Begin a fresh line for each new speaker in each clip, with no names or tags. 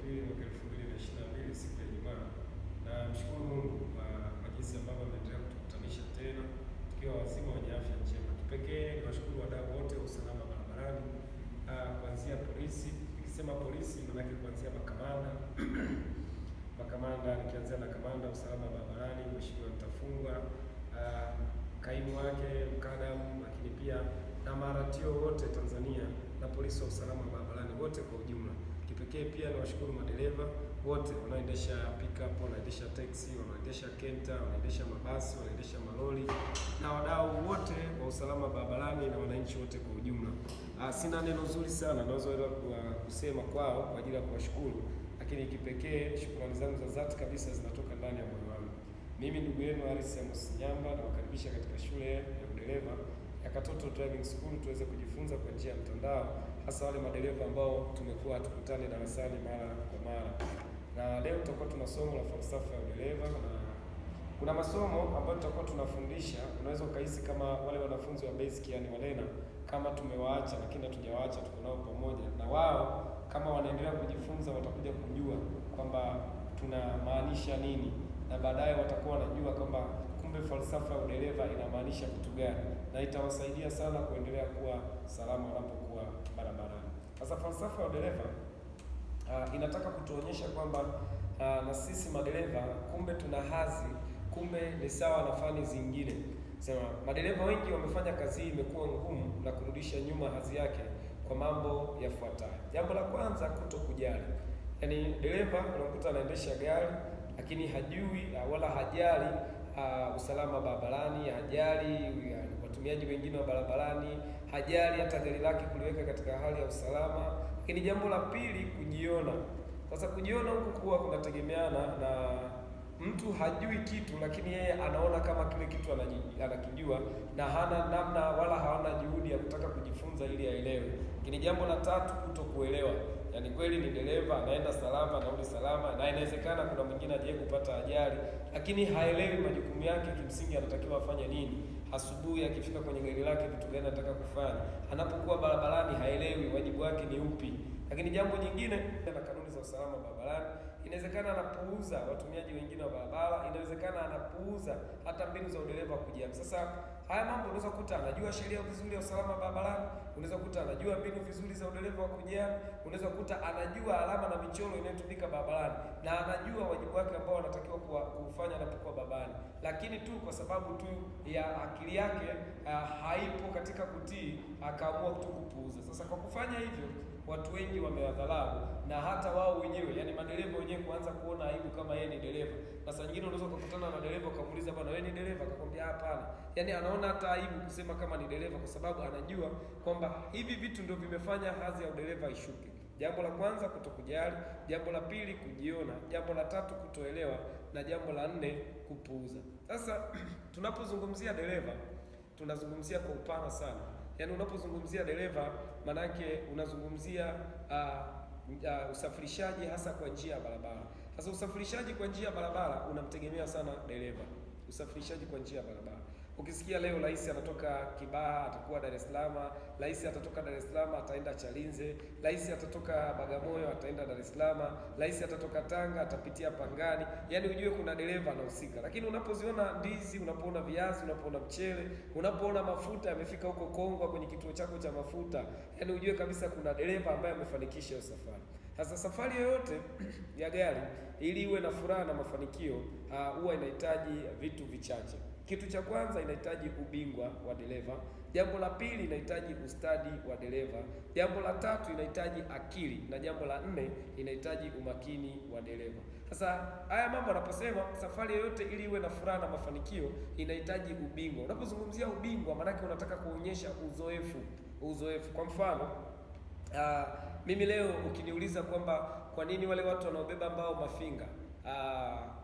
2 mwaka 2022 siku ya Ijumaa, na mshukuru Mungu kwa jinsi ambavyo ameendelea kutukutanisha tena tukiwa wazima wenye afya njema. Kipekee ni washukuru wadau wote wa usalama barabarani, kuanzia polisi. Nikisema polisi maanake kuanzia makamanda nikianzia na kamanda usalama barabarani Mheshimiwa Mtafungwa, kaimu wake mkadamu, lakini pia na maratio wote Tanzania na polisi wa usalama barabarani wote kwa ujumla. Kipekee pia ni washukuru madereva wote wanaoendesha pickup, wanaendesha taxi, wanaendesha kenta, wanaendesha mabasi, wanaendesha malori na wadau wote wa usalama barabarani na wananchi wote kwa ujumla. Sina neno zuri sana naweza kusema kwao kwa ajili ya kuwashukuru, lakini kipekee shukrani zangu za dhati kabisa zinatoka ndani ya moyo wangu. Mimi ndugu yenu Harris Amos Nyamba nawakaribisha katika shule ya udereva ya Katoto Driving School tuweze kujifunza kwa njia ya mtandao, hasa wale madereva ambao tumekuwa hatukutane darasani mara kwa mara. Na leo tutakuwa tuna somo la falsafa ya udereva, na kuna masomo ambayo tutakuwa tunafundisha. Unaweza ukahisi kama wale wanafunzi wa basic, yani walena, kama tumewaacha, lakini hatujawaacha, tuko nao pamoja na wao. Kama wanaendelea kujifunza, watakuja kujua kwamba tunamaanisha nini, na baadaye watakuwa wanajua kwamba kumbe falsafa ya udereva inamaanisha kitu gani, na itawasaidia sana kuendelea kuwa salama wanapokuwa barabarani. Sasa falsafa ya udereva inataka kutuonyesha kwamba na sisi madereva kumbe tuna hadhi, kumbe ni sawa na fani zingine. Sema madereva wengi wamefanya kazi hii imekuwa ngumu na kurudisha nyuma hadhi yake kwa mambo yafuatayo. Jambo la kwanza, kutokujali. Yaani dereva unakuta anaendesha gari lakini hajui wala hajali usalama barabarani, hajali watumiaji wengine wa barabarani, hajali hata gari lake kuliweka katika hali ya usalama. Lakini jambo la pili, kujiona. Sasa kujiona huku kuwa kunategemeana na mtu hajui kitu, lakini yeye anaona kama kile kitu anakijua na hana namna wala hawana juhudi ya kutaka kujifunza ili aelewe. Lakini jambo la tatu, kutokuelewa. Yaani kweli ni dereva anaenda salama, anarudi salama, na inawezekana kuna mwingine aje kupata ajali, lakini haelewi majukumu yake, kimsingi anatakiwa afanye nini. Asubuhi akifika kwenye gari lake vitu gani anataka kufanya, anapokuwa barabarani haelewi wajibu wake ni upi. Lakini jambo jingine, na kanuni za usalama barabarani, inawezekana anapuuza watumiaji wengine wa barabara, inawezekana anapuuza hata mbinu za udereva kujiamini. Sasa haya mambo unaweza kukuta anajua sheria vizuri ya usalama barabarani, unaweza kukuta anajua mbinu vizuri za udereva wa kujiamini, unaweza kukuta anajua alama na michoro inayotumika barabarani na anajua wajibu wake ambao anatakiwa kufanya anapokuwa barabarani, lakini tu kwa sababu tu ya akili yake haipo katika kutii, akaamua tu kupuuza. Sasa kwa kufanya hivyo watu wengi wamewadharau, na hata wao wenyewe, yani madereva wenyewe kuanza kuona aibu kama yeye ni dereva. Na saa nyingine unaweza kukutana na dereva ukamuuliza, bwana wewe ni dereva? Akakwambia hapana. Yani anaona hata aibu kusema kama ni dereva, kwa sababu anajua kwamba hivi vitu ndio vimefanya hadhi ya udereva ishuke. Jambo la kwanza, kutokujali. Jambo la pili, kujiona. Jambo la tatu, kutoelewa, na jambo la nne, kupuuza. Sasa tunapozungumzia dereva tunazungumzia kwa upana sana. Yaani unapozungumzia dereva manake unazungumzia usafirishaji hasa kwa njia ya barabara. Sasa usafirishaji kwa njia ya barabara unamtegemea sana dereva. Usafirishaji kwa njia ya barabara, ukisikia leo rais anatoka Kibaha atakuwa Dar es Salaam, rais atatoka Dar es Salaam ataenda Chalinze, rais atatoka Bagamoyo ataenda Dar es Salaam, rais atatoka Tanga atapitia Pangani, yani ujue kuna dereva anahusika. Lakini unapoziona ndizi, unapoona viazi, unapoona mchele, unapoona mafuta yamefika huko Kongwa kwenye kituo chako cha mafuta, yani ujue kabisa kuna dereva ambaye amefanikisha hiyo safari. Sasa safari yoyote ya gari ili iwe na furaha na mafanikio huwa inahitaji vitu vichache. Kitu cha kwanza, inahitaji ubingwa wa dereva. Jambo la pili, inahitaji ustadi wa dereva. Jambo la tatu, inahitaji akili, na jambo la nne, inahitaji umakini wa dereva. Sasa haya mambo anaposema safari yoyote ili iwe na furaha na mafanikio inahitaji ubingwa. Unapozungumzia ubingwa, maanake unataka kuonyesha uzoefu. Kwa mfano mimi leo ukiniuliza kwamba kwa nini wale watu wanaobeba mbao Mafinga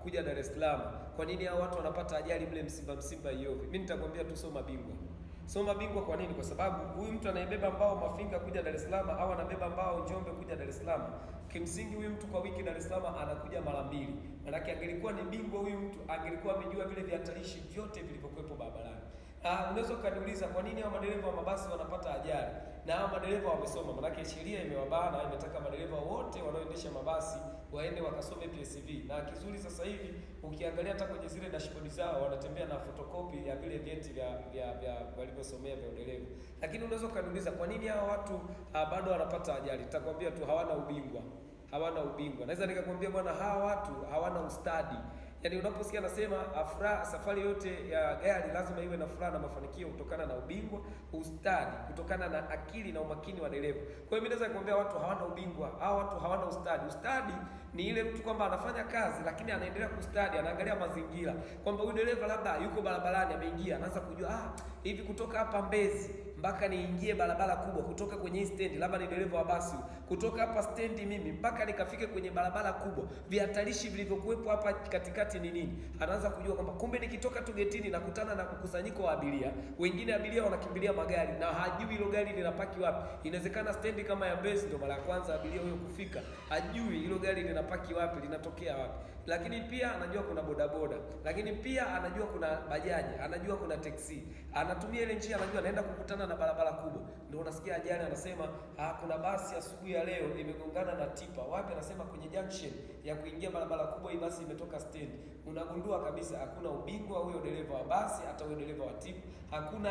kuja Dar es Salaam, kwa nini hao watu wanapata ajali mle Msimba Iyove, mimi nitakwambia tu soma bingwa. Kwa nini? Kwa sababu huyu mtu anayebeba mbao Mafinga kuja Dar es Salaam au anabeba mbao Njombe kuja Dar es Salaam, kimsingi huyu mtu kwa wiki Dar es Salaam anakuja mara mbili. Maana angelikuwa ni bingwa huyu mtu angelikuwa amejua vile vihatarishi vyote vilivyokuwepo barabarani. Unaweza ukaniuliza kwa nini hao madereva wa mabasi wanapata ajali? na hao madereva wamesoma, manake sheria imewabana, imetaka madereva wote wanaoendesha mabasi waende wakasome PSV. Na kizuri sasa hivi ukiangalia hata kwenye zile dashboard zao wanatembea na photocopy ya vile vyeti vya walivyosomea vya udereva. Lakini unaweza kuniuliza kwa nini hao watu bado wanapata ajali? Nitakwambia tu hawana ubingwa. Naweza nikakwambia bwana, hawa watu hawana ustadi. Yaani unaposikia nasema safari yote ya gari lazima iwe na furaha na mafanikio kutokana na ubingwa, ustadi, kutokana na akili na umakini wa dereva. Kwa hiyo mimi naweza kuambia watu hawana ubingwa, hao watu hawana ustadi. Ustadi ni ile mtu kwamba anafanya kazi lakini anaendelea kustadi, anaangalia mazingira. Kwamba huyu dereva labda yuko barabarani ameingia, anaanza kujua hivi kutoka hapa Mbezi mpaka niingie barabara kubwa, kutoka kwenye stendi, labda ni dereva wa basi, kutoka hapa stendi mimi mpaka nikafike kwenye barabara kubwa, vihatarishi vilivyokuwepo hapa katikati ni nini? Anaanza kujua kwamba kumbe nikitoka tu getini nakutana na mkusanyiko wa abiria, wengine abiria wanakimbilia magari na hajui hilo gari linapaki wapi. Inawezekana stendi kama ya Mbezi ndio mara ya kwanza abiria huyo kufika, hajui hilo gari linapaki wapi, linatokea wapi. Lakini pia anajua kuna bodaboda, lakini pia anajua kuna bajaji, anajua kuna teksi, anatumia ile njia, anajua anaenda kukutana na barabara kubwa. Ndio unasikia ajali anasema kuna basi asubuhi ya leo imegongana na tipa. Wapi? Anasema kwenye junction ya kuingia barabara kubwa, hii basi imetoka stendi. Unagundua kabisa hakuna ubingwa huyo dereva wa basi, hata huyo dereva wa tipa hakuna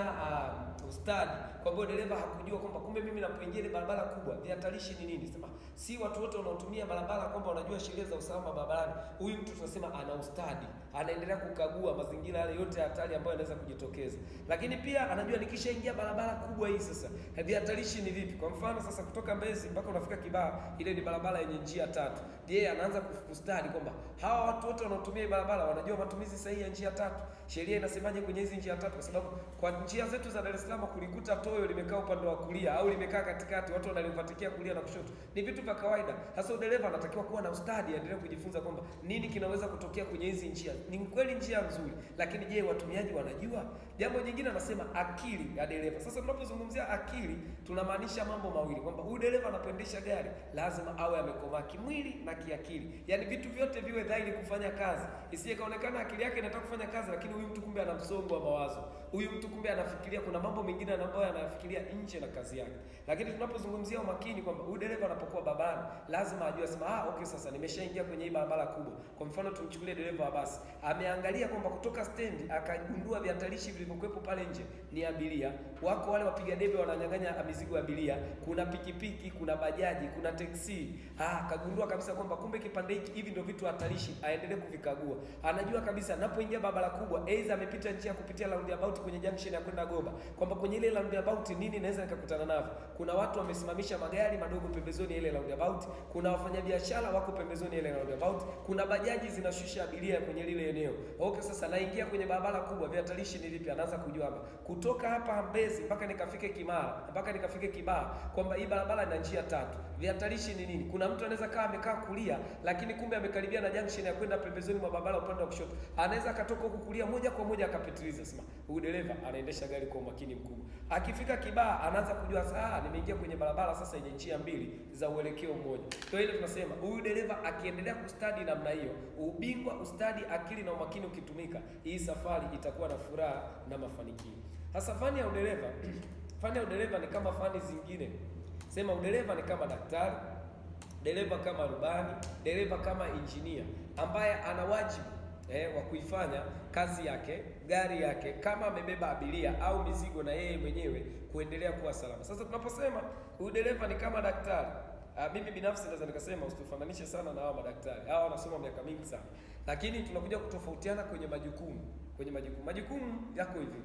ustadi. Kwa sababu dereva hakujua kwamba kumbe mimi napoingia ile barabara kubwa vihatarishi ni nini. Sema si watu wote wanaotumia barabara kwamba wanajua sheria za usalama barabarani. Huyu mtu tunasema ana ustadi, anaendelea kukagua mazingira yale yote hatari ambayo yanaweza kujitokeza. Lakini pia anajua nikishaingia barabara kubwa hii sasa vihatarishi ni vipi. Kwa mfano sasa kutoka Mbezi mpaka unafika Kibaha, ile ni barabara yenye njia 3. Je, anaanza kustadi kwamba hawa watu wote wanaotumia barabara wanajua matumizi sahihi ya njia 3. Sheria inasemaje kwenye hizi njia 3? Kwa sababu kwa njia zetu za Dar es Salaam kulikuta toyo limekaa upande wa kulia au limekaa katikati, watu wanalivatikia kulia na kushoto, ni vitu vya kawaida. Sasa dereva anatakiwa kuwa na ustadi, aendelee kujifunza kwamba nini kinaweza kutokea kwenye hizi njia. Ni kweli njia nzuri, lakini je, watumiaji wanajua? Jambo jingine anasema akili ya dereva. Sasa tunapozungumzia akili tunamaanisha mambo mawili, kwamba huyu dereva anapoendesha gari lazima awe amekomaa kimwili na kiakili. Yaani vitu vyote viwe dhahiri kufanya kazi. Isije kaonekana akili yake inataka kufanya kazi lakini huyu mtu kumbe ana msongo wa mawazo. Huyu mtu kumbe anafikiria kuna mambo mengine ambayo anafikiria nje na kazi yake. Lakini tunapozungumzia umakini kwamba huyu dereva anapokuwa barabarani lazima ajue sema okay, sasa nimeshaingia kwenye hii barabara kubwa. Kwa mfano tumchukulie dereva wa basi. Ameangalia kwamba kutoka stendi akagundua vihatarishi vilivyokuwepo pale nje ni abiria. Wako wale wapiga debe wananyang'anya mizigo ya abiria, kuna pikipiki, kuna bajaji, kuna teksi. Kagundua kabisa kwamba kumbe kipande hiki hivi ndio vitu hatarishi, aendelee kuvikagua. Anajua kabisa anapoingia barabara kubwa, aidha amepita njia kupitia roundabout kwenye junction ya kwenda Goba, kwamba kwenye ile roundabout nini naweza nikakutana navyo. Kuna watu wamesimamisha magari madogo pembezoni ile roundabout, kuna wafanyabiashara wako pembezoni ile roundabout, kuna bajaji zinashusha abiria kwenye lile eneo. Okay, sasa naingia kwenye barabara kubwa, vihatarishi ni vipi? Anaanza kujua hapa kutoka hapa Mbezi mpaka nikafike Kimara, mpaka nikafike Kibaha, kwamba hii barabara ina njia 3. Vihatarishi ni nini? Kuna mtu anaweza kaa amekaa kulia lakini kumbe amekaribia na junction ya kwenda pembezoni mwa barabara upande wa kushoto. Anaweza akatoka huku kulia moja kwa moja akapitiliza. Sema huyu dereva anaendesha gari kwa umakini mkubwa. Akifika Kibaha anaanza kujua sasa nimeingia kwenye barabara sasa yenye njia 2 za uelekeo mmoja. Kwa hiyo tunasema huyu dereva akiendelea kustadi namna hiyo, ubingwa, ustadi, akili na umakini ukitumika, hii safari itakuwa na furaha na mafanikio. Hasa fani ya udereva fani ya udereva ni kama fani zingine. Sema udereva ni kama daktari, dereva kama rubani, dereva kama injinia ambaye ana wajibu wa kuifanya kazi yake, gari yake, kama amebeba abiria au mizigo, na yeye mwenyewe kuendelea kuwa salama. Sasa tunaposema huyu dereva ni kama daktari, mimi binafsi naweza nikasema usitufananishe sana na hao madaktari. Hao wanasoma miaka mingi sana. Lakini tunakuja kutofautiana kwenye majukumu. Majukumu yako hivi.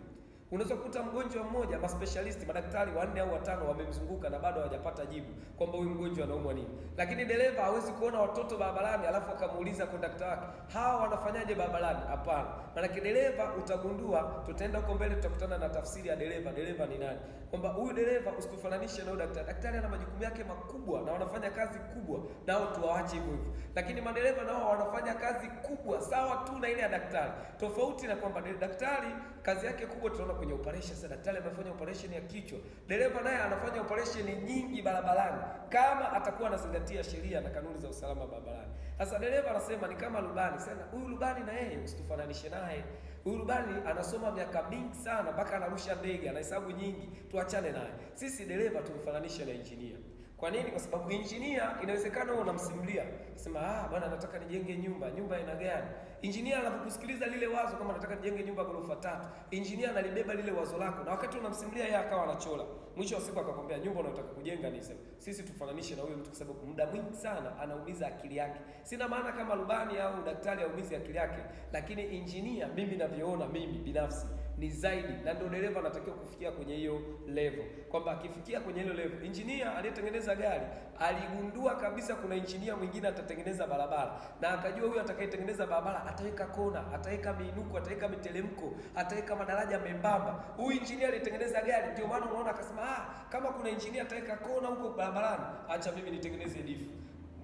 Unaweza kukuta mgonjwa mmoja, specialist, madaktari 4 au 5 wamemzunguka na bado hawajapata jibu kwamba huyu mgonjwa anaumwa nini. Lakini dereva hawezi kuona watoto barabarani alafu akamuuliza kondakta wake, hawa wanafanyaje barabarani? Hapana. Maana dereva utagundua, tutaenda huko mbele tutakutana na tafsiri ya dereva. Dereva ni nani? Kwamba huyu dereva usitufananishe na daktari. Daktari ana majukumu yake makubwa na wanafanya kazi kubwa, nao tuwaache hivyo hivyo. Lakini madereva nao wanafanya kazi kubwa sawa tu na ile ya daktari. Tofauti na kwamba daktari kazi yake kubwa tunaona kwenye operation. Sasa daktari amefanya operation ya kichwa, dereva naye anafanya operation nyingi barabarani, kama atakuwa anazingatia sheria na kanuni za usalama barabarani. Sasa dereva anasema ni kama rubani. Sasa huyu rubani na yeye usitufananishe naye. Huyu rubani anasoma miaka mingi sana, mpaka anarusha ndege, anahesabu nyingi, tuachane naye. Sisi dereva tumfananishe na engineer. Kwa nini? Kwa sababu engineer inawezekana wewe unamsimulia, sema bwana nataka nijenge nyumba ina gani? Engineer anapokusikiliza lile wazo, kama nataka nijenge nyumba ghorofa 3, engineer analibeba lile wazo lako, na wakati unamsimulia yeye akawa anachola. Mwisho wa siku akakwambia nyumba unataka kujenga ni sema. Sisi tufananishe na huyo mtu, kwa sababu muda mwingi sana anaumiza akili yake. Sina maana kama rubani au daktari aumize akili yake, lakini engineer mimi navyoona mimi binafsi ni zaidi, na ndio dereva anatakiwa kufikia kwenye hiyo level, kwamba akifikia kwenye hiyo level. Engineer aliyetengeneza gari aligundua kabisa kuna engineer mwingine atatengeneza barabara, na akajua huyu atakayetengeneza barabara ataweka kona, ataweka miinuko, ataweka miteremko, ataweka madaraja membamba. Huyu engineer alitengeneza gari, ndio maana unaona akasema kama kuna engineer ataweka kona huko barabarani, acha mimi nitengeneze difu.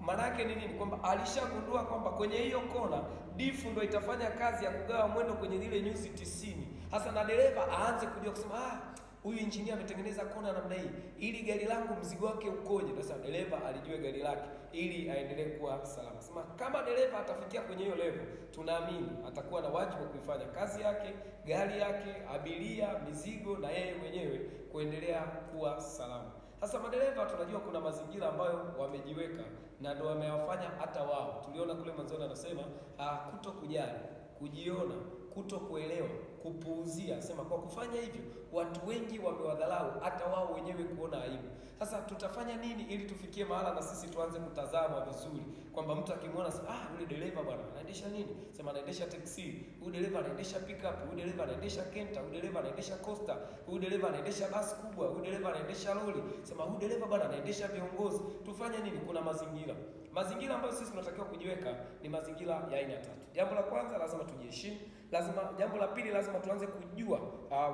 Maana yake ni nini? Kwamba alishagundua kwamba kwenye hiyo kona difu ndio itafanya kazi ya kugawa mwendo kwenye ile nyuzi 90. Hasa na dereva aanze kujua kusema huyu engineer ametengeneza kona namna hii, ili gari langu mzigo wake ukoje. Sasa dereva alijue gari lake ili aendelee kuwa salama. Sema kama dereva atafikia kwenye hiyo level, tunaamini atakuwa na wajibu wa kuifanya kazi yake, gari yake, abiria, mizigo na yeye mwenyewe kuendelea kuwa salama. Sasa madereva tunajua kuna mazingira ambayo wamejiweka na ndio wamewafanya hata wao. Tuliona kule mwanzoni anasema kuto kujali, kujiona, kuto kuelewa, kupuuzia. Sema kwa kufanya hivyo watu wengi wamewadharau hata wao wenyewe kuona aibu. Sasa tutafanya nini ili tufikie mahala na sisi tuanze kutazama vizuri, kwamba mtu akimwona yule dereva bwana anaendesha nini? Sema anaendesha taxi, huyu dereva anaendesha pickup, huyu dereva anaendesha Kenta, huyu dereva anaendesha Costa, huyu dereva anaendesha basi kubwa, huyu dereva anaendesha lori. Sema huyu dereva bwana anaendesha viongozi. Tufanye nini? Kuna mazingira ambayo sisi tunatakiwa kujiweka ni mazingira ya aina 3. Jambo la kwanza, lazima tujiheshimu. Jambo la pili, lazima tuanze kujua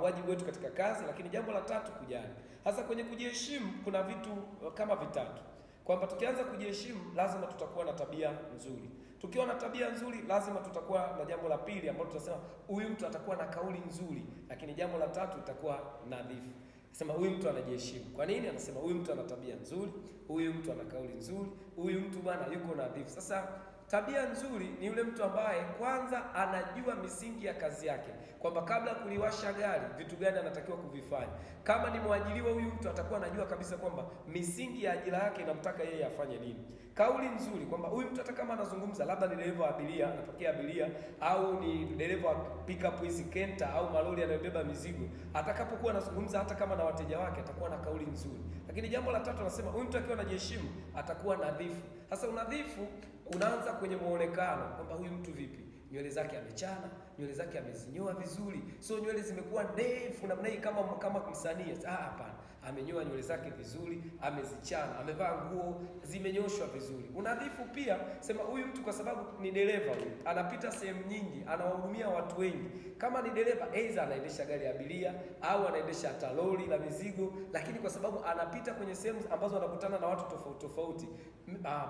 wajibu wetu katika kazi, lakini jambo la 3, kujali. Hasa kwenye kujiheshimu kuna vitu kama vitatu, kwamba tukianza kujiheshimu lazima tutakuwa na tabia nzuri. Tukiwa na tabia nzuri lazima tutakuwa na jambo la pili ambalo tutasema huyu mtu atakuwa na kauli nzuri, lakini jambo la 3 itakuwa nadhifu. Sema huyu mtu anajiheshimu. Kwa nini? Anasema huyu mtu ana tabia nzuri, huyu mtu ana kauli nzuri, huyu mtu bwana yuko nadhifu. Sasa tabia nzuri ni yule mtu ambaye kwanza anajua misingi ya kazi yake, kwamba kabla kuliwasha gari vitu gani anatakiwa kuvifanya. Kama ni mwajiriwa, huyu mtu atakuwa anajua kabisa kwamba misingi ya ajira yake inamtaka yeye afanye nini. Kauli nzuri, kwamba huyu mtu hata kama anazungumza, labda ni dereva wa abiria, anapokea abiria, au ni dereva wa pickup hizi Kenta au malori yanayobeba mizigo, atakapokuwa anazungumza hata kama na wateja wake atakuwa na kauli nzuri. Lakini jambo la 3 anasema huyu mtu akiwa anajiheshimu atakuwa nadhifu. Sasa unadhifu unaanza kwenye muonekano, kwamba huyu mtu vipi, nywele zake amechana, nywele zake amezinyoa vizuri, sio nywele zimekuwa ndefu namna hii kama msanii. Hapana, amenyoa nywele zake vizuri, amezichana, amevaa nguo zimenyoshwa vizuri. Unadhifu pia, sema huyu mtu kwa sababu ni dereva, huyu anapita sehemu nyingi, anawahudumia watu wengi. Kama ni dereva, aidha anaendesha gari ya abiria au anaendesha hata lori la mizigo, lakini kwa sababu anapita kwenye sehemu ambazo anakutana na watu tofauti tofauti,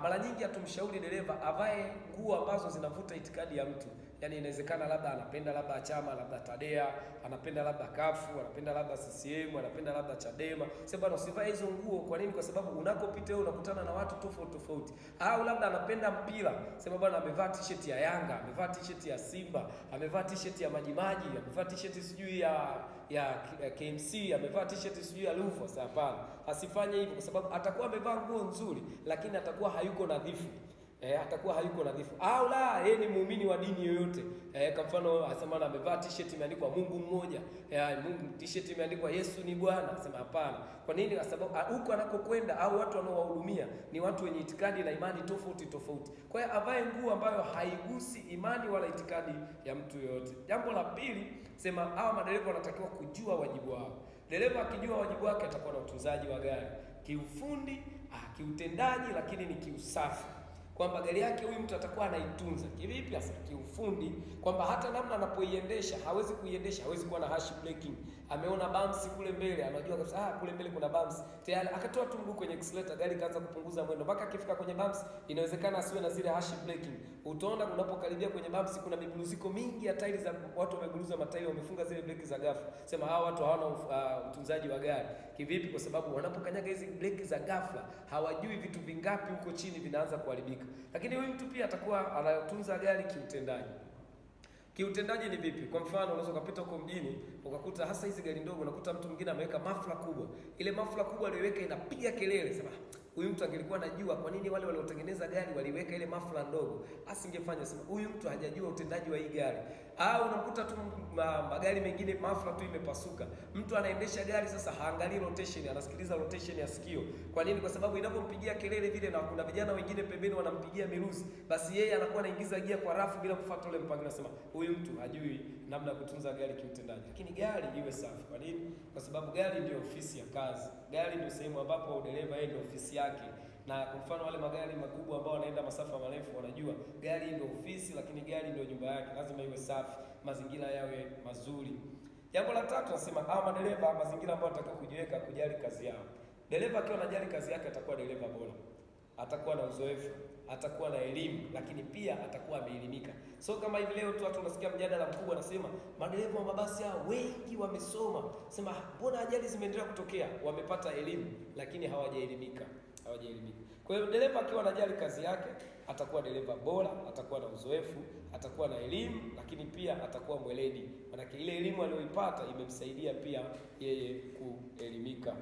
mara nyingi atumshauri dereva avae nguo ambazo zinavuta itikadi ya mtu. Yaani inawezekana labda anapenda labda chama, labda Tadea, anapenda labda Kafu, anapenda labda CCM, anapenda labda Chadema. Sasa bwana usivae hizo nguo. Kwa nini? Kwa sababu unakopita wewe unakutana na watu tofauti tofauti. Au labda anapenda mpira. Sema bwana amevaa t-shirt ya Yanga, amevaa t-shirt ya Simba, amevaa t-shirt ya Majimaji, amevaa t-shirt sijui ya KMC, amevaa t-shirt sijui ya Lufa. Sasa hapana. Asifanye hivyo, kwa sababu atakuwa amevaa nguo nzuri lakini atakuwa hayuko nadhifu. Atakuwa hayuko nadhifu. Au la, yeye ni muumini wa dini yoyote. Kwa mfano asema amevaa t-shirt imeandikwa Mungu mmoja. Mungu t-shirt imeandikwa Yesu ni Bwana. Asema hapana. Kwa nini? Kwa sababu huko anakokwenda au watu wanaowahudumia ni watu wenye itikadi na imani tofauti tofauti. Kwa hiyo avae nguo ambayo haigusi imani wala itikadi ya mtu yoyote. Jambo la pili, sema hawa madereva wanatakiwa kujua wajibu wao. Dereva akijua wajibu wake atakuwa na utunzaji wa gari kiufundi, kiutendaji, lakini ni kiusafi, kwamba gari yake huyu mtu atakuwa anaitunza. Kivipi? Hasa kiufundi, kwamba hata namna anapoiendesha hawezi kuiendesha, hawezi kuwa na harsh braking, ameona bumps kule mbele, anajua kabisa kule mbele kuna bumps, tayari akatoa tu mguu kwenye accelerator, gari kaanza kupunguza mwendo mpaka akifika kwenye bumps. Inawezekana asiwe na zile harsh braking. Utaona unapokaribia kwenye bumps kuna miburuziko mingi ya tairi za watu, wameburuza matairi, wamefunga zile breki za ghafla. Sema hawa watu hawana utunzaji wa gari. Kivipi? Kwa sababu wanapokanyaga hizi breki za ghafla hawajui vitu vingapi huko chini vinaanza kuharibika. Lakini huyu mtu pia atakuwa anatunza gari kiutendaji. Kiutendaji ni vipi? Kwa mfano unaweza kupita huko mjini ukakuta hasa hizi gari ndogo, unakuta mtu mwingine ameweka mafla kubwa. Ile mafla kubwa aliyoweka inapiga kelele. Sema huyu mtu angelikuwa anajua kwa nini wale waliotengeneza gari waliweka ile mafla ndogo, asingefanya. Sema huyu mtu hajajua utendaji wa hii gari. Au unakuta tu magari mengine mafla tu imepasuka. Mtu anaendesha gari sasa haangalii rotation, anasikiliza rotation ya sikio. Kwa nini? Kwa sababu inapompigia kelele vile na kuna vijana wengine pembeni wanampigia miruzi, basi yeye anakuwa anaingiza gia kwa rafu bila kufuata ule mpangilio. Nasema huyu mtu hajui namna ya kutunza gari kiutendaji. Lakini gari iwe safi. Kwa nini? Kwa sababu gari ndio ofisi ya kazi. Gari ndio sehemu ambapo dereva yeye ndio ofisi yake. Na kwa mfano wale magari makubwa ambao wanaenda masafa marefu wanajua gari ndio ofisi, lakini gari ndio nyumba yake. Lazima iwe safi, mazingira yawe mazuri. Jambo la tatu nasema madereva, mazingira ambayo atakao kujiweka kujali kazi yao. Dereva akiwa anajali kazi yake atakuwa dereva bora. Atakuwa na uzoefu, atakuwa na elimu, lakini pia atakuwa ameelimika. So kama hivi leo tu watu unasikia mjadala mkubwa nasema madereva wa mabasi hao wengi wamesoma. Sema mbona ajali zimeendelea kutokea? Wamepata elimu lakini hawajaelimika. Kwa hiyo dereva akiwa anajali kazi yake atakuwa dereva bora, atakuwa na uzoefu, atakuwa na elimu, lakini pia atakuwa mweledi. Maana ile elimu aliyoipata imemsaidia pia yeye kuelimika.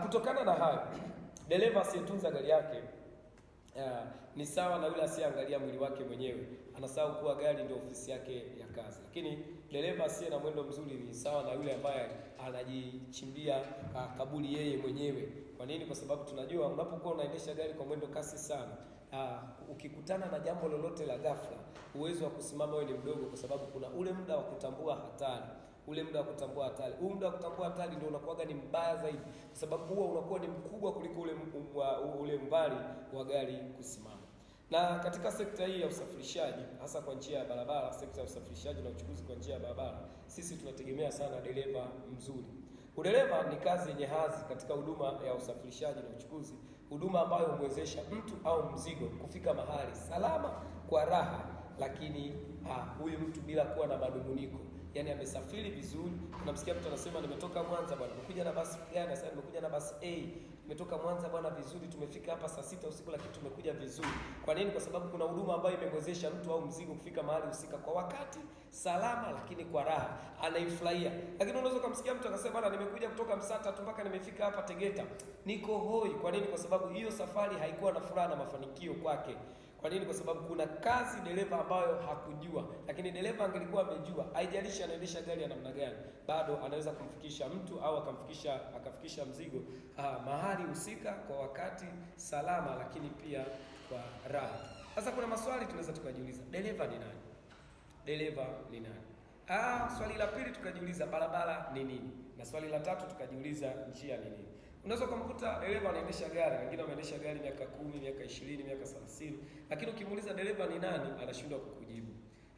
Kutokana na hayo, dereva asiyetunza gari yake ni sawa na yule asiyeangalia mwili wake mwenyewe. Anasahau kuwa gari ndio ofisi yake ya kazi. Lakini dereva asiye na mwendo mzuri ni sawa na yule ambaye anajichimbia kaburi yeye mwenyewe. Kwa nini? Kwa sababu tunajua unapokuwa unaendesha gari kwa mwendo kasi sana, ukikutana na jambo lolote la ghafla, uwezo wa kusimama wewe ni mdogo, kwa sababu kuna ule muda wa kutambua hatari. Huu muda wa kutambua hatari ndio unakuwa ni mbaya zaidi, kwa sababu huo unakuwa ni mkubwa kuliko ule mbali wa gari kusimama. Na katika sekta hii ya usafirishaji, hasa kwa njia ya barabara, sekta ya usafirishaji na uchukuzi kwa njia ya barabara, sisi tunategemea sana dereva mzuri. Udereva ni kazi yenye hadhi katika huduma ya usafirishaji na uchukuzi, huduma ambayo humwezesha mtu au mzigo kufika mahali salama kwa raha, lakini huyu mtu bila kuwa na madunguniko. Yaani amesafiri vizuri. Unamsikia mtu anasema nimetoka Mwanza bwana, nimekuja na basi gani? Sasa nimekuja na basi A. Nimetoka Mwanza bwana vizuri, tumefika hapa saa 6 usiku lakini tumekuja vizuri. Kwa nini? Kwa sababu kuna huduma ambayo imemwezesha mtu au mzigo kufika mahali husika kwa wakati, salama, lakini kwa raha. Anaifurahia. Lakini unaweza kumsikia mtu akasema bwana nimekuja kutoka Msata tu mpaka nimefika hapa Tegeta, niko hoi. Kwa nini? Kwa sababu hiyo safari haikuwa na furaha na mafanikio kwake. Kwa nini? Kwa sababu kuna kazi dereva ambayo hakujua. Lakini dereva angelikuwa amejua, haijalishi anaendesha gari ya namna gani, bado anaweza kumfikisha mtu au akafikisha mzigo mahali husika kwa wakati salama, lakini pia kwa raha. Sasa kuna maswali tunaweza tukajiuliza, dereva ni nani? Swali la pili tukajiuliza barabara ni nini? Na swali la tatu tukajiuliza njia ni nini? Unaweza kumkuta dereva anaendesha gari, wengine wameendesha gari miaka 10, miaka 20, miaka 30, lakini ukimuuliza dereva ni nani, anashindwa kukujibu.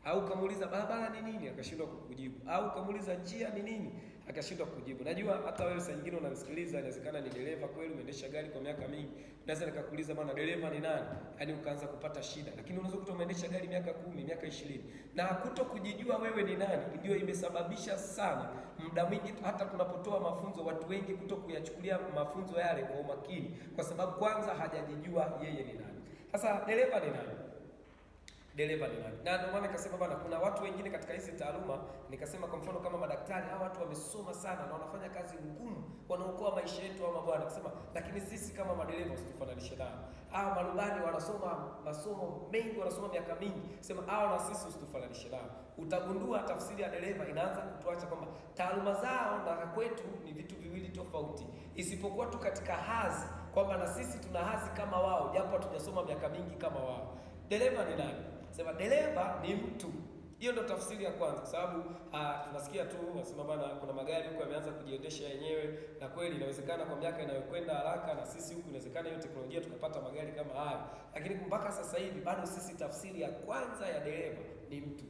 Au kamuuliza barabara ni nini, akashindwa kukujibu. Au kamuuliza njia ni nini, akashindwa kujibu. Najua hata wewe saa nyingine unanisikiliza, inawezekana ni dereva kweli, umeendesha gari kwa miaka mingi. Naweza nikakuuliza bwana dereva ni nani? Yaani ukaanza kupata shida. Lakini unaweza kukuta umeendesha gari miaka 10, miaka 20. Na kutokujijua wewe ni nani ndio imesababisha sana muda mwingi hata tunapotoa mafunzo watu wengi kutokuyachukulia mafunzo yale kwa umakini, kwa sababu kwanza hajajijua yeye ni nani. Sasa dereva ni nani? Na ndio maana nikasema bwana, kuna watu wengine katika hizi taaluma, nikasema kwa mfano kama madaktari, hao watu wamesoma sana na wanafanya kazi ngumu, wanaokoa maisha yetu au mabwana. Nikasema lakini sisi kama madereva usitufananishe nao. Hao marubani wanasoma masomo mengi, wanasoma miaka mingi. Sema hao na sisi usitufananishe nao. Utagundua tafsiri ya dereva inaanza kutuacha kwamba taaluma zao na kwetu ni vitu viwili tofauti. Isipokuwa tu katika hadhi kwamba na sisi tuna hadhi kama wao, japo hatujasoma miaka mingi kama wao. Dereva ni nani? Sema dereva ni mtu. Hiyo ndio tafsiri ya kwanza, kwa sababu tunasikia tu wasema bwana kuna magari huko yameanza kujiendesha yenyewe, na kweli inawezekana kwa miaka inayokwenda haraka na sisi huku inawezekana hiyo teknolojia tukapata magari kama haya, lakini mpaka sasa hivi bado sisi tafsiri ya kwanza ya dereva ni mtu.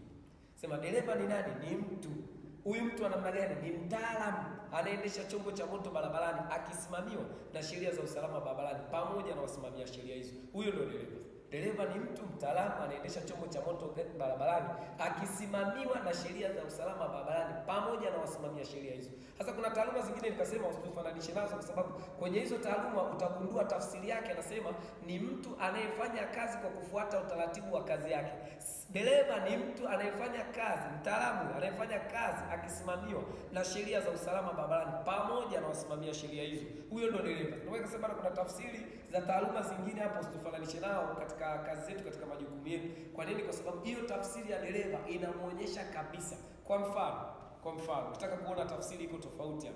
Sema dereva ni nani? Ni mtu.
Huyu mtu wa namna gani? Ni mtaalamu anaendesha chombo cha moto barabarani akisimamiwa na sheria za usalama barabarani pamoja na wasimamia sheria hizo. Huyo ndio dereva. Dereva ni mtu mtaalamu anaendesha chombo cha moto barabarani akisimamiwa na sheria za usalama barabarani pamoja na wasimamia sheria hizo. Sasa kuna taaluma zingine nikasema usifananishe nazo, kwa sababu kwenye hizo taaluma utagundua tafsiri yake anasema ni mtu anayefanya kazi kwa kufuata utaratibu wa kazi yake. Dereva ni mtu anayefanya kazi, mtaalamu anayefanya kazi akisimamiwa na sheria za usalama barabarani pamoja na wasimamia sheria hizo. Huyo ndio dereva. Ndio nikasema kuna tafsiri za taaluma zingine hapo usifananishe nao katika kazi zetu, katika majukumu yetu. Kwa nini? Kwa sababu hiyo tafsiri ya dereva inamuonyesha kabisa. Kwa mfano ukitaka kuona tafsiri iko tofauti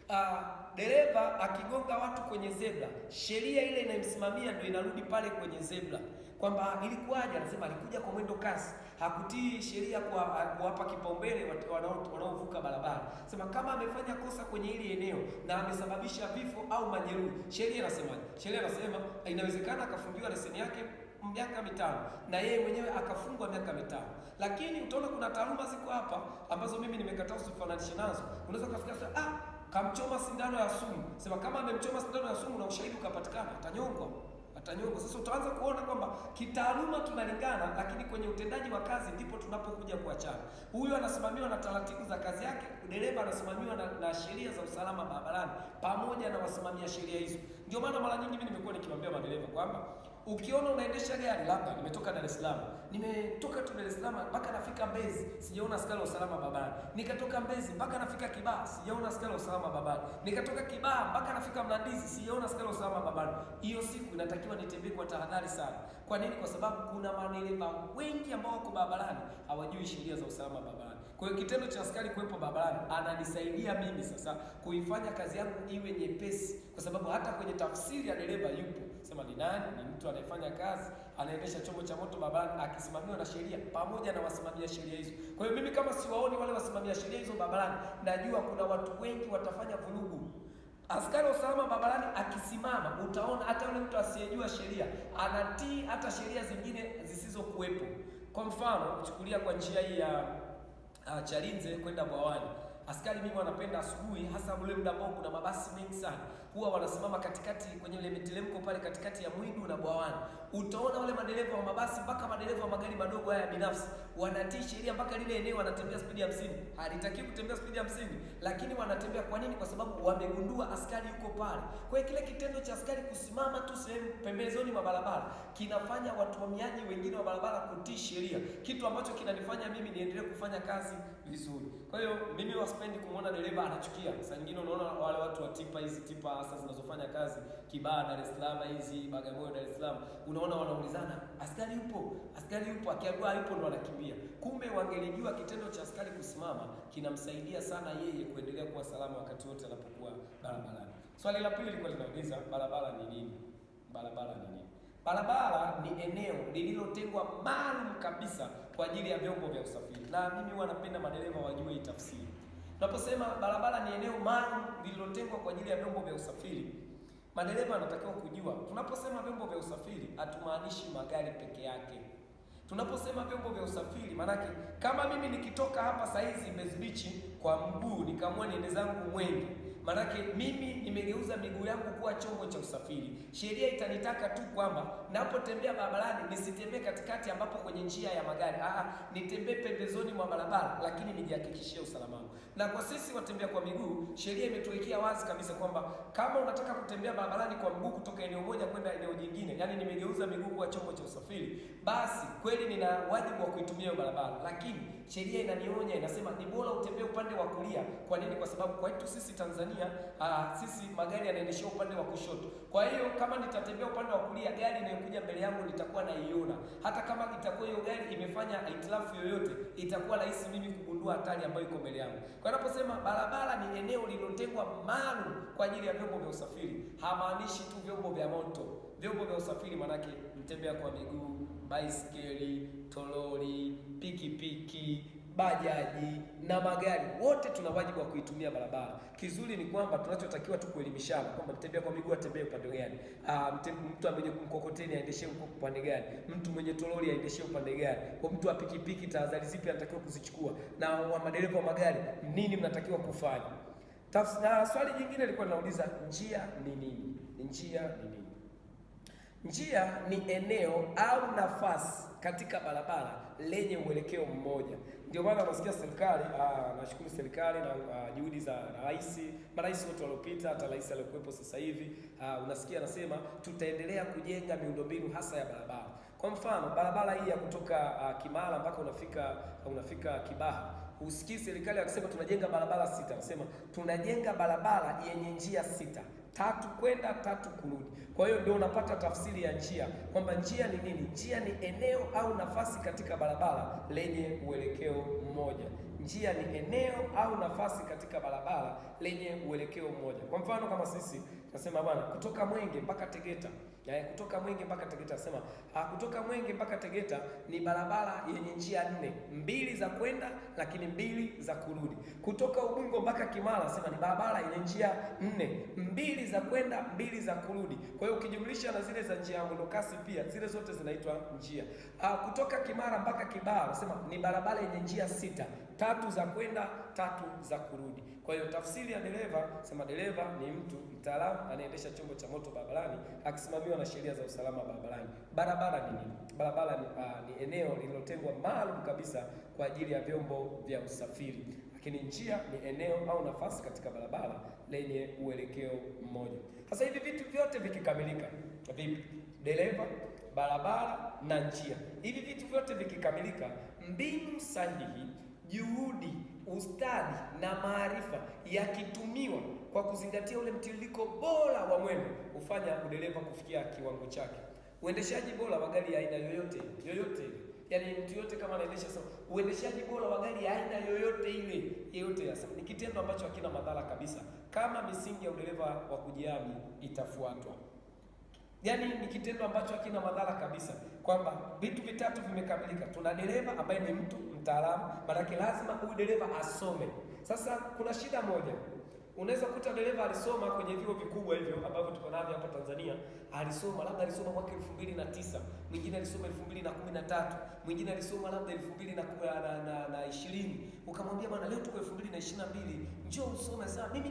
hapa. Dereva akigonga watu kwenye zebra, sheria ile inayomsimamia ndio inarudi pale kwenye zebra. Kwamba ilikuwaje? Anasema alikuja kwa mwendo kasi, hakutii sheria kuwapa kipaumbele wanaovuka barabara. Sema kama amefanya kosa kwenye ile eneo na amesababisha vifo au majeruhi, sheria inasemaje? Sheria inasema inawezekana akafungiwa leseni yake miaka 5 na yeye mwenyewe akafungwa miaka 5. Lakini utaona kuna taaluma ziko hapa ambazo mimi nimekataa usifananishe nazo. Unaweza kufikiria kamchoma sindano ya sumu. Sema kama amemchoma sindano ya sumu na ushahidi ukapatikana, atanyongwa. Sasa utaanza kuona kwamba kitaaluma tunalingana, lakini kwenye utendaji wa kazi ndipo tunapokuja kuachana. Huyu anasimamiwa na taratibu za kazi yake, dereva anasimamiwa na sheria za usalama barabarani pamoja na wasimamia sheria hizo. Ndio maana mara nyingi mimi nimekuwa nikiwaambia madereva kwamba ukiona unaendesha gari, labda nimetoka Dar es Salaam, nimetoka tu Dar es Salaam mpaka nafika Mbezi, sijaona askari wa usalama barabarani. Nikatoka Mbezi mpaka nafika Kibaha, sijaona askari wa usalama barabarani. Nikatoka Kibaha mpaka nafika Mlandizi, sijaona askari wa usalama barabarani. Hiyo siku inatakiwa nitembee kwa tahadhari sana. Kwa nini? Kwa sababu kuna madereva wengi ambao wako barabarani hawajui sheria za usalama barabarani. Kwa hiyo kitendo cha askari kuwepo barabarani ananisaidia mimi sasa kuifanya kazi yangu iwe nyepesi, kwa sababu hata kwenye tafsiri ya dereva yupo. Sema ni nani? Ni mtu anayefanya kazi, anaendesha chombo cha moto barabarani akisimamiwa na sheria pamoja na wasimamia sheria hizo. Kwa hiyo mimi kama siwaoni wale wasimamia sheria hizo barabarani, najua kuna watu wengi watafanya vurugu. Askari wa usalama barabarani akisimama, utaona hata yule mtu asiyejua sheria anatii hata sheria zingine zisizokuwepo. Kwa mfano, chukulia kwa njia hii ya Chalinze kwenda Bwawani. Askari mimi wanapenda asubuhi, hasa ule muda ambao kuna mabasi mengi sana, huwa wanasimama katikati kwenye ile miteremko pale katikati ya Mwidu na Bwawani. Utaona wale madereva wa mabasi mpaka madereva wa magari madogo haya binafsi wanatii sheria, mpaka lile eneo wanatembea spidi ya 50. Halitakiwi kutembea spidi ya 50, lakini wanatembea. Kwa nini? Kwa sababu wamegundua askari yuko pale. Kwa hiyo kile kitendo cha askari kusimama tu sehemu pembezoni mwa barabara kinafanya watumiaji wengine wa barabara kutii sheria, kitu ambacho kinanifanya mimi niendelee kufanya kazi vizuri. Kwa hiyo mimi sipendi kumuona dereva anachukia. Sasa nyingine unaona wale watu wa tipa, hizi tipa hasa zinazofanya kazi Kibaha Dar es Salaam, hizi Bagamoyo Dar es Salaam, unaona wanaulizana askari yupo, akiambiwa yupo ndo anakimbia. Kumbe wangelijua kitendo cha askari kusimama kinamsaidia sana yeye kuendelea kuwa salama wakati wote anapokuwa barabarani. Swali la pili lilikuwa linauliza barabara ni nini? Barabara ni nini? Barabara ni eneo lililotengwa maalum kabisa kwa ajili ya vyombo vya usafiri. Na mimi huwa napenda madereva wajue hii tafsiri. Tunaposema barabara ni eneo maalum lililotengwa kwa ajili ya vyombo vya usafiri, madereva wanatakiwa kujua, tunaposema vyombo vya usafiri hatumaanishi magari peke yake. Tunaposema vyombo vya usafiri, manake kama mimi nikitoka hapa saizi Mbezi Beach kwa mguu nikaamua niende zangu Mwenge, manake mimi nimegeuza miguu yangu kuwa chombo cha usafiri. Sheria itanitaka tu kwamba napotembea barabarani nisitembee katikati ambapo kwenye njia ya magari. Nitembee pembezoni mwa barabara, lakini nijihakikishie usalama wangu. Na kwa sisi watembea kwa miguu, sheria imetuwekea wazi kabisa kwamba kama unataka kutembea barabarani kwa mguu kutoka eneo moja kwenda eneo jingine, yani nimegeuza miguu kuwa chombo cha usafiri, basi kweli nina wajibu wa kuitumia barabara. Lakini sheria inanionya, inasema ni bora utembee upande wa kulia. Kwa nini? Kwa sababu kwa hiyo sisi Tanzania sisi magari yanaendeshwa upande wa kushoto. Kwa hiyo kama nitatembea upande wa kulia, gari inayokuja mbele yangu nitakuwa naiona. Hata kama itakuwa hiyo gari imefanya hitilafu yoyote, itakuwa rahisi mimi kugundua hatari ambayo iko mbele yangu. Kwa naposema barabara ni eneo lililotengwa maalum kwa ajili ya vyombo vya usafiri, hamaanishi tu vyombo vya moto. Vyombo vya usafiri manake mtembea kwa miguu, baiskeli, toroli, pikipiki, bajaji na magari, wote tuna wajibu wa kuitumia barabara. Kizuri ni kwamba tunachotakiwa tu kuelimishana kwamba mtembea kwa miguu atembee upande gani, mtu mwenye mkokoteni aendeshe upande gani, mtu mwenye toroli aendeshe upande gani, kwa mtu wa pikipiki tahadhari zipi anatakiwa kuzichukua, na wa madereva wa magari nini mnatakiwa kufanya. Na swali jingine lilikuwa linauliza njia ni nini? Njia ni nini? Njia ni eneo au nafasi katika barabara lenye mwelekeo mmoja. Ndio maana unasikia serikali, nashukuru serikali na juhudi za marais wote waliopita, hata rais aliyokuwepo sasa hivi, unasikia anasema tutaendelea kujenga miundombinu hasa ya barabara. Kwa mfano, barabara hii ya kutoka Kimara mpaka unafika Kibaha, usikii serikali akisema tunajenga barabara 6, anasema tunajenga barabara yenye njia 6, 3 kwenda 3 kurudi. Kwa hiyo ndio unapata tafsiri ya njia, kwamba njia ni nini? Njia ni eneo au nafasi katika barabara lenye uelekeo mmoja. Njia ni eneo au nafasi katika barabara lenye uelekeo mmoja. Kwa mfano kama sisi tunasema bwana, kutoka Mwenge mpaka Tegeta, kutoka Mwenge mpaka Tegeta, nasema kutoka Mwenge mpaka Tegeta ni barabara yenye njia 4, 2 za kwenda lakini 2 za kurudi. Kutoka Ubungo mpaka Kimara, nasema ni barabara yenye njia 4, 2 za kwenda 2 za kurudi. Kwa hiyo ukijumlisha na zile za njia ya mwendokasi pia, zile zote zinaitwa njia. Kutoka Kimara mpaka Kibaha, nasema ni barabara yenye njia 6, 3 za kwenda 3 za kurudi. Kwa hiyo tafsiri ya dereva, sema dereva ni mtu mtaalamu anaendesha chombo cha moto barabarani akisimamiwa na sheria za usalama barabarani. Barabara ni nini? Barabara ni eneo lililotengwa maalum kabisa kwa ajili ya vyombo vya usafiri. Lakini njia ni eneo au nafasi katika barabara lenye uelekeo mmoja. Sasa hivi vitu vyote vikikamilika, vipi? Dereva, barabara na njia. Hivi vitu vyote vikikamilika, mbinu sahihi, juhudi, ustadi na maarifa yakitumiwa kwa kuzingatia ule mtiririko bora wa mwendo hufanya udereva kufikia kiwango chake. Uendeshaji bora wa gari ya aina yoyote, yaani mtu yote kama anaendesha sawa, uendeshaji bora wa gari ya aina yoyote ile, ni kitendo ambacho hakina madhara kabisa kama misingi ya udereva wa kujihami itafuatwa. Yaani ni kitendo ambacho hakina madhara kabisa, kwamba vitu vitatu vimekamilika. Tuna dereva ambaye ni mtu mtaalamu, maana lazima huyu dereva asome. Sasa kuna shida moja, unaweza kukuta dereva alisoma kwenye vyuo vikubwa hivyo ambavyo tuko navyo hapa Tanzania, labda alisoma mwaka 2009, mwingine alisoma 2013, mwingine alisoma labda 2020. Ukamwambia bwana, leo tuko 2022, njoo usome. Sasa mimi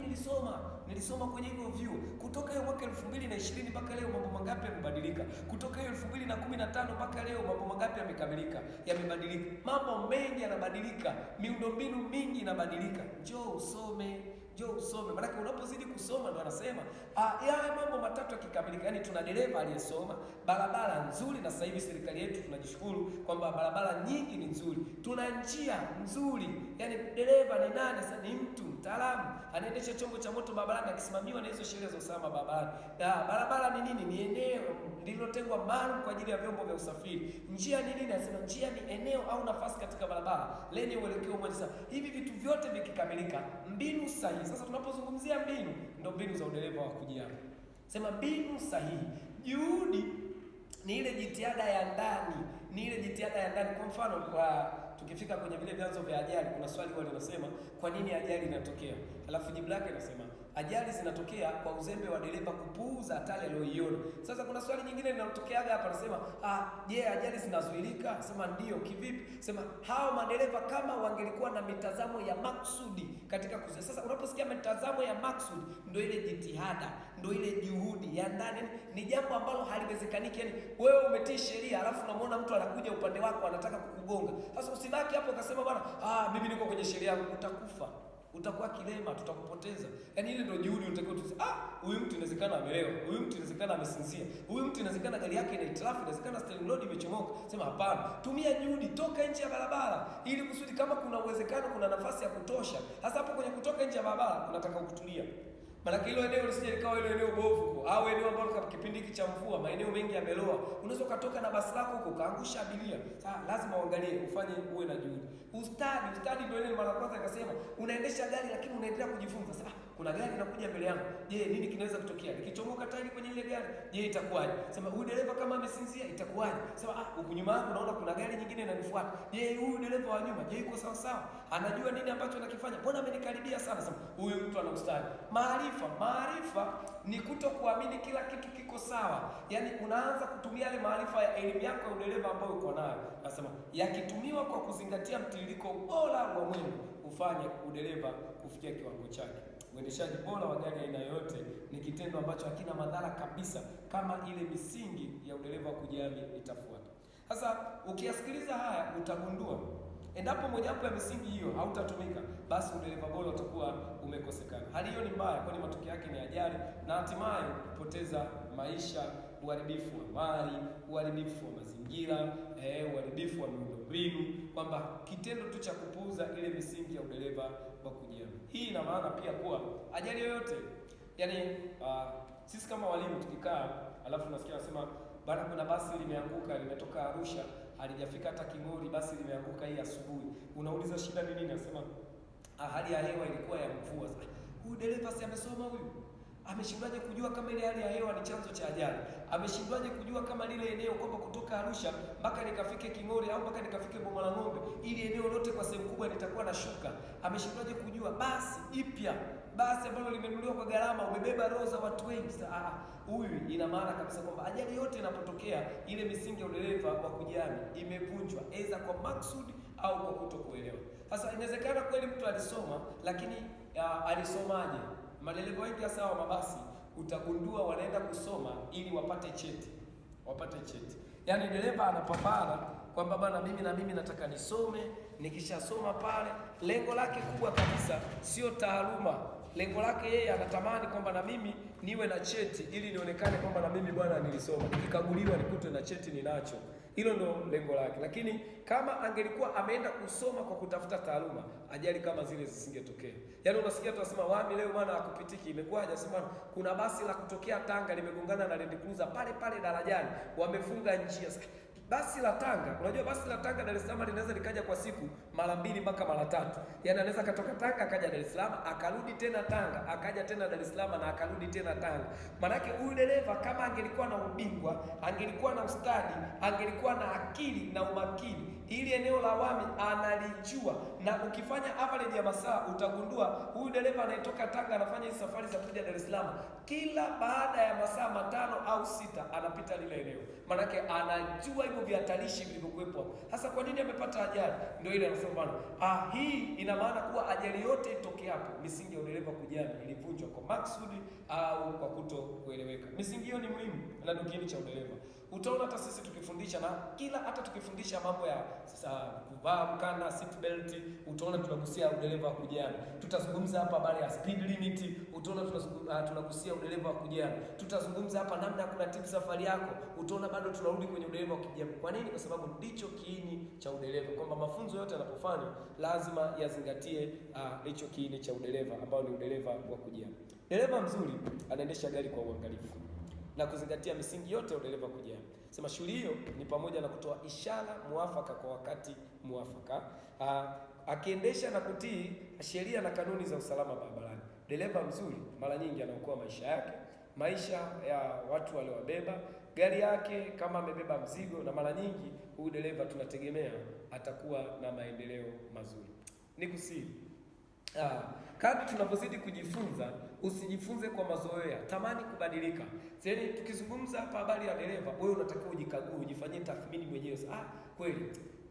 nilisoma kwenye hivyo vyuo kutoka hiyo mwaka 2020 mpaka leo, mambo mangapi yamebadilika? Kutoka hiyo 2015 mpaka leo, mambo mangapi yamebadilika? Mambo mengi yanabadilika, miundombinu mingi inabadilika. Njoo usome. Maana unapozidi kusoma ndo anasema yale mambo matatu yakikamilika, yani tuna dereva aliyesoma, barabara nzuri, na sasa hivi serikali yetu tunajishukuru kwamba barabara nyingi ni nzuri, tuna njia nzuri. Yani dereva ni nani? Sasa ni mtu mtaalamu anaendesha chombo cha moto barabarani akisimamiwa na hizo sheria za usalama barabarani. Barabara ni nini? Ni eneo lililotengwa maalum kwa ajili ya vyombo vya usafiri. Njia ni nini? Anasema njia ni eneo au nafasi katika barabara lenye uelekeo mmoja. Sasa hivi vitu vyote vikikamilika, mbinu sahihi. Sasa tunapozungumzia mbinu, ndio mbinu za udereva wa kujihami. Sema mbinu sahihi. Juhudi ni ile jitihada ya ndani, Kwa mfano, tukifika kwenye vile vyanzo vya ajali, kuna swali wale wanasema kwa nini ajali inatokea? Alafu jibu lake linasema ajali zinatokea kwa uzembe wa dereva kupuuza hatari aliyoiona. Sasa kuna swali nyingine linalotokeaga hapa, nasema ajali zinazuilika? Sema ndio. Kivipi? Sema hao madereva kama wangelikuwa na mitazamo ya maksudi katika kuzuia. Sasa unaposikia mitazamo ya maksudi, ndio ile jitihada, ndio ile juhudi ya ndani, ni jambo ambalo haliwezekaniki. Yani wewe umetii sheria, alafu unamwona mtu anakuja upande wako anataka kukugonga. Sasa usibaki hapo ukasema bwana, mimi niko kwenye sheria yangu. Utakufa, utakuwa kilema, tutakupoteza. Yaani ile ndio juhudi unatakiwa tuseme, huyu mtu inawezekana amelewa, huyu mtu inawezekana amesinzia, huyu mtu inawezekana gari yake ina hitilafu, inawezekana steering load imechomoka. Sema hapana, tumia juhudi, toka nje ya barabara ili kusudi kama kuna uwezekano, kuna nafasi ya kutosha. Hasa hapo kwenye kutoka nje ya barabara unataka kutulia. Maana hilo eneo lisije likawa ile eneo bovu au eneo ambalo kwa kipindi hiki cha mvua maeneo mengi yameloa. Unaweza ukatoka na basi lako huko kaangusha abiria. Sasa lazima uangalie, ufanye, uwe na juhudi. Ustadi ndio ile mara kwanza akasema unaendesha gari lakini unaendelea kujifunza. Sasa kuna gari linakuja mbele yangu, je, nini kinaweza kutokea? Nikichomoka tairi kwenye ile gari, je, itakuwaje? Sema huyu dereva kama amesinzia itakuwaje? Sema huku nyuma yangu naona kuna gari nyingine inanifuata. Je, huyu dereva wa nyuma, je, yuko sawa sawa? Anajua nini ambacho anakifanya? Mbona amenikaribia sana? Sema huyu mtu ana ustadi. Maarifa ni kutokuamini kila kitu kiko sawa. Yaani unaanza kutumia yale maarifa ya elimu yako ya udereva ambayo uko nayo. Nasema yakitumiwa kwa kuzingatia mtiririko bora wa mwendo ufanye udereva kufikia kiwango chake. Uendeshaji bora wa gari aina yoyote ni kitendo ambacho hakina madhara kabisa kama ile misingi ya udereva wa kujihami itafuata. Sasa ukiyasikiliza haya utagundua endapo mojawapo ya misingi hiyo hautatumika, basi udereva bora utakuwa umekosekana. Hali hiyo ni mbaya, kwani matokeo yake ni ajali na hatimaye kupoteza maisha, uharibifu wa mali, uharibifu wa mazingira, uharibifu wa miundombinu, kwamba kitendo tu cha kupuuza ile misingi ya udereva wa kujihami. Hii ina maana pia kuwa ajali yoyote, yani sisi kama walimu tukikaa, alafu nasikia nasema bana, kuna basi limeanguka limetoka Arusha halijafika hata Kigori, basi limeanguka hii asubuhi. Unauliza shida ni nini? Nasema hali ya hewa ilikuwa ya mvua. Huyu dereva si amesoma huyu? Ameshindwaje kujua kama ile hali ya hewa ni chanzo cha ajali? Ameshindwaje kujua kama lile eneo kwamba kutoka Arusha mpaka nikafike King'ori au mpaka nikafike Boma la Ng'ombe, ili eneo lote kwa sehemu kubwa litakuwa na shuka? Ameshindwaje kujua basi ipya, basi ambalo limenunuliwa kwa gharama, umebeba roho za watu wengi? Huyu ina maana kabisa kwamba ajali yote inapotokea, ile misingi ya udereva wa kujihami imevunjwa, aidha kwa maksudi au kwa kutokuelewa. Sasa inawezekana kweli mtu alisoma, lakini alisomaje? Madereva wengi hasa wa mabasi utagundua wanaenda kusoma ili wapate cheti. Yaani dereva anapambana kwamba bana, mimi nataka nisome, nikishasoma pale, lengo lake kubwa kabisa sio taaluma. Lengo lake yeye anatamani kwamba na mimi niwe na cheti ili nionekane kwamba na mimi bwana nilisoma, nikikaguliwa nikute na cheti ninacho. Hilo ndio lengo lake. Lakini kama angelikuwa ameenda kusoma kwa kutafuta taaluma, ajali kama zile zisingetokea. Yaani unasikia tunasema wami leo bwana hakupitiki, imekuwaje? Asema kuna basi la kutokea Tanga limegongana na Land Cruiser pale darajani, wamefunga njia. Basi la Tanga, unajua basi la Tanga Dar es Salaam linaweza likaja kwa siku mara 2 mpaka mara 3. Yaani anaweza katoka Tanga akaja Dar es Salaam, akarudi tena Tanga, akaja tena Dar es Salaam na akarudi tena Tanga. Maanake huyu dereva kama angelikuwa na ubingwa, angelikuwa na ustadi, angelikuwa na akili na umakini, ili eneo la Wami analijua, na ukifanya average ya masaa utagundua huyu dereva anayetoka Tanga anafanya hizo safari za kuja Dar es Salaam, kila baada ya masaa 5 au 6 anapita lile eneo. Maanake anajua hivyo vihatarishi vilivyokuwepo. Sasa kwa nini amepata ajali? Ndio ile anasema bwana, hii ina maana kuwa ajali yote itokee hapo, misingi ya udereva kujihami ilivunjwa kwa maksudi au kwa kutokueleweka. Misingi hiyo ni muhimu na ndio kiini cha udereva. Utaona hata sisi tukifundisha, na hata tukifundisha mambo ya sasa kuvaa mkanda, seat belt, utaona tunagusia udereva wa kujihami. Tutazungumza hapa habari ya speed limit, utaona tunagusia udereva wa kujihami. Tutazungumza hapa namna ya kuratibu safari yako, utaona bado tunarudi kwenye udereva wa kujihami. Kwa nini? Kwa sababu ndicho kiini cha udereva, kwamba mafunzo yote yanapofanywa lazima yazingatie hicho kiini cha udereva ambao ni udereva wa kujihami. Dereva mzuri anaendesha gari kwa uangalifu na kuzingatia misingi yote ya udereva kujihami. Sema shughuli hiyo ni pamoja na kutoa ishara muafaka kwa wakati muafaka, akiendesha na kutii sheria na kanuni za usalama barabarani. Dereva mzuri mara nyingi anaokoa maisha yake, maisha ya watu waliowabeba, gari yake kama amebeba mzigo, na mara nyingi huyu dereva tunategemea atakuwa na maendeleo mazuri. Nikusihi, kadri tunapozidi kujifunza, usijifunze kwa mazoea, tamani kubadilika. Yaani tukizungumza hapa habari ya dereva, wewe unatakiwa ujikague, ujifanyie tathmini mwenyewe.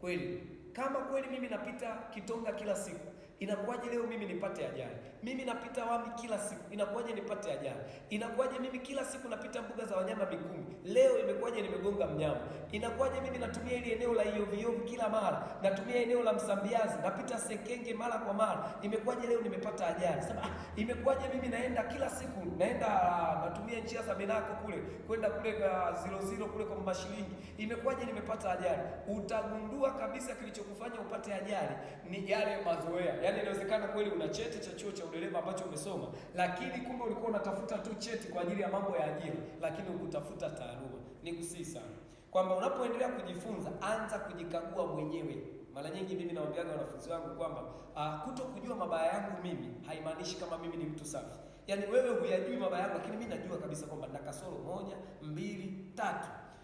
Kweli kama kweli mimi napita Kitonga kila siku, inakuwaje leo mimi nipate ajali? Mimi napita Wami kila siku, inakuwaje nipate ajali? Inakuwaje mimi kila siku napita mbuga za wanyama Mikumi, leo imekuwaje nimegonga mnyama? Inakuwaje mimi natumia ile eneo la Iyovi kila mara, natumia eneo la Msambiazi, napita Sekenge mara kwa mara, imekuwaje leo nimepata ajali? Sasa imekuwaje mimi naenda kila siku, natumia njia za Benako kule kwenda kule 00 kule kwa Mashilingi, imekuwaje nimepata ajali? Utagundua kabisa kilichokufanya upate ajali ni yale mazoea. Yaani inawezekana kweli una cheti cha chuo cha udereva ambacho umesoma, lakini kumbe ulikuwa unatafuta tu cheti kwa ajili ya mambo ya ajira, lakini hukutafuta taaluma. Nikusihi sana kwamba unapoendelea kujifunza, anza kujikagua mwenyewe. Mara nyingi mimi nawaambiaga wanafunzi wangu kwamba kuto kujua mabaya yangu mimi haimaanishi kama mimi ni mtu safi. Yaani wewe huyajui mabaya yangu, lakini mimi najua kabisa kwamba nina kasoro 1, 2, 3.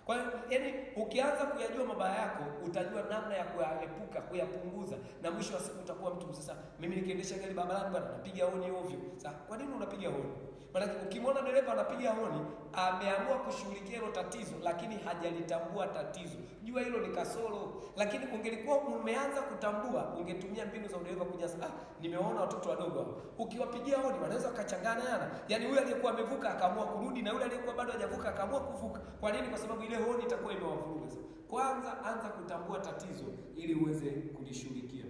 Kwa hiyo yaani ukianza kuyajua mabaya yako, utajua namna ya kuyaepuka, kuyapunguza, na mwisho wa siku utakuwa mtu sasa. Mimi nikiendesha gari barabarani bwana, napiga honi ovyo. Sasa kwa nini unapiga honi? Maana ukimwona dereva anapiga honi, ameamua kushughulikia hilo tatizo, lakini hajalitambua tatizo. Jua hilo ni kasoro. Lakini ungelikuwa umeanza kutambua, ungetumia mbinu za udereva kunyasa. Nimeona watoto wadogo ukiwapigia honi wanaweza wakachanganyana. Yaani huyu aliyekuwa amevuka akaamua kurudi, na yule aliyekuwa bado hajavuka akaamua kuvuka. Kwa nini? Kwa sababu ile honi itakuwa imewavuruga. Kwanza anza kutambua tatizo ili uweze kulishughulikia.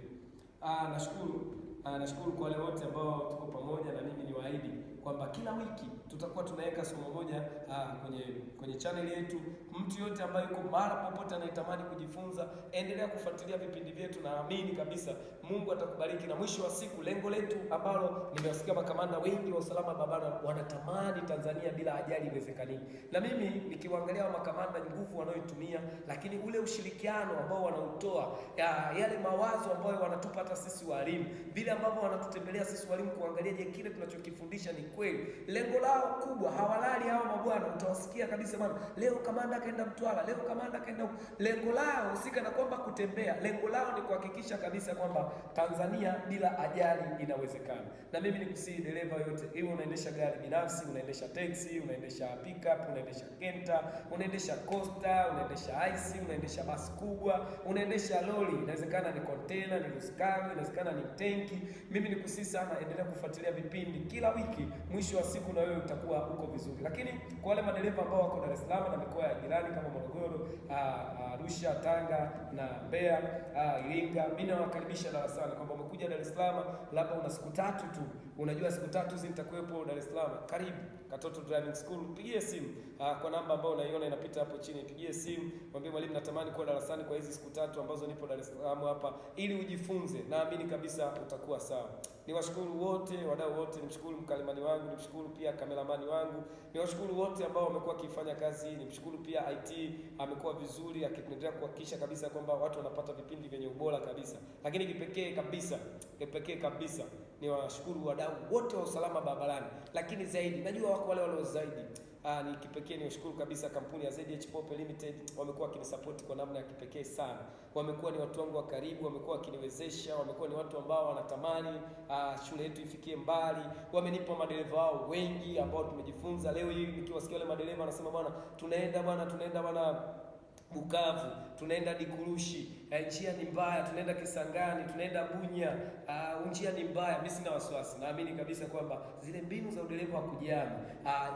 Nashukuru kwa wale wote ambao tuko pamoja, na mimi niwaahidi kwamba kila wiki tutakuwa tunaweka somo moja kwenye channel yetu. Mtu yote ambaye yuko mahali popote anayetamani kujifunza, endelea kufuatilia vipindi vyetu, na amini kabisa Mungu atakubariki. Na mwisho wa siku, lengo letu ambalo nimewasikia makamanda wengi wa usalama barabarani wanatamani Tanzania bila ajali iwezekanini. Na mimi nikiwaangalia makamanda, nguvu wanayoitumia, lakini ule ushirikiano ambao wanautoa, yale mawazo ambayo wanatupa hata sisi walimu, vile ambavyo wanatutembelea sisi walimu kuangalia je, kile tunachokifundisha ni kweli. Lengo lao kubwa, hawalali hao mabwana, utawasikia kabisa bwana, leo kamanda akaenda Mtwara, leo kamanda akaenda. Lengo lao husika na kwamba kutembea, lengo lao ni kuhakikisha kabisa kwamba Tanzania bila ajali inawezekana. Na mimi nikusihi dereva yote, iwe unaendesha gari binafsi, unaendesha taxi, unaendesha pickup, unaendesha Kenta, unaendesha Costa, unaendesha IC, unaendesha basi kubwa, unaendesha lori, inawezekana ni container, ni ruskago, inawezekana ni tenki. Mimi nikusihi sana, endelea kufuatilia vipindi kila wiki. Mwisho wa siku na wewe utakuwa uko vizuri. Lakini kwa wale madereva ambao wako Dar es Salaam na mikoa ya jirani kama Morogoro, Arusha, Tanga na Mbeya, Iringa, mimi nawakaribisha darasani kwamba umekuja Dar es Salaam, labda una siku 3 tu. Unajua siku 3 hizi nitakuwepo Dar es Salaam. Karibu Katoto Driving School. Pigie simu kwa namba ambayo unaiona inapita hapo chini. Pigie simu, mwambie mwalimu natamani kuwa darasani kwa hizi siku 3 ambazo nipo Dar es Salaam hapa, ili ujifunze. Naamini kabisa utakuwa sawa. Niwashukuru wote, wadau wote, nimshukuru mkalimani wangu, nimshukuru pia kameramani wangu. Niwashukuru wote ambao wamekuwa wakifanya kazi hii. Nimshukuru pia IT, amekuwa vizuri akiendelea kuhakikisha kabisa kwamba watu wanapata vipindi vyenye ubora kabisa. Lakini kipekee kabisa niwashukuru wadau wote wa usalama barabarani. Lakini zaidi, najua wako wale zaidi. Ni kipekee niwashukuru kabisa kampuni ya ZH Pope Limited, wamekuwa wakinisupport kwa namna ya kipekee sana. Wamekuwa ni watu wangu wa karibu, wamekuwa wakiniwezesha, wamekuwa ni watu ambao wanatamani shule yetu ifikie mbali. Wamenipa madereva wao wengi ambao tumejifunza. Leo hii nikiwasikia wale madereva wanasema bwana, tunaenda bwana Bukavu, tunaenda Dikurushi, njia ni mbaya, tunaenda Kisangani, tunaenda Bunya, njia ni mbaya. Mimi sina wasiwasi, naamini kabisa kwamba zile mbinu za udereva wa kujiami,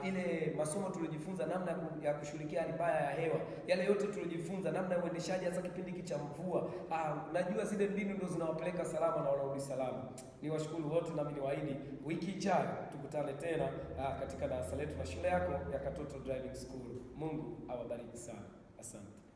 ile masomo tuliojifunza, namna ya kushughulikia hali mbaya ya hewa, yale yote tuliojifunza, namna ya uendeshaji hasa kipindi hiki cha mvua, najua zile mbinu ndio zinawapeleka salama na wanarudi salama. Niwashukuru wote, na mimi niwaahidi wiki ijayo tukutane tena katika darasa letu na shule yako ya Katoto Driving School. Mungu awabariki sana. Asante.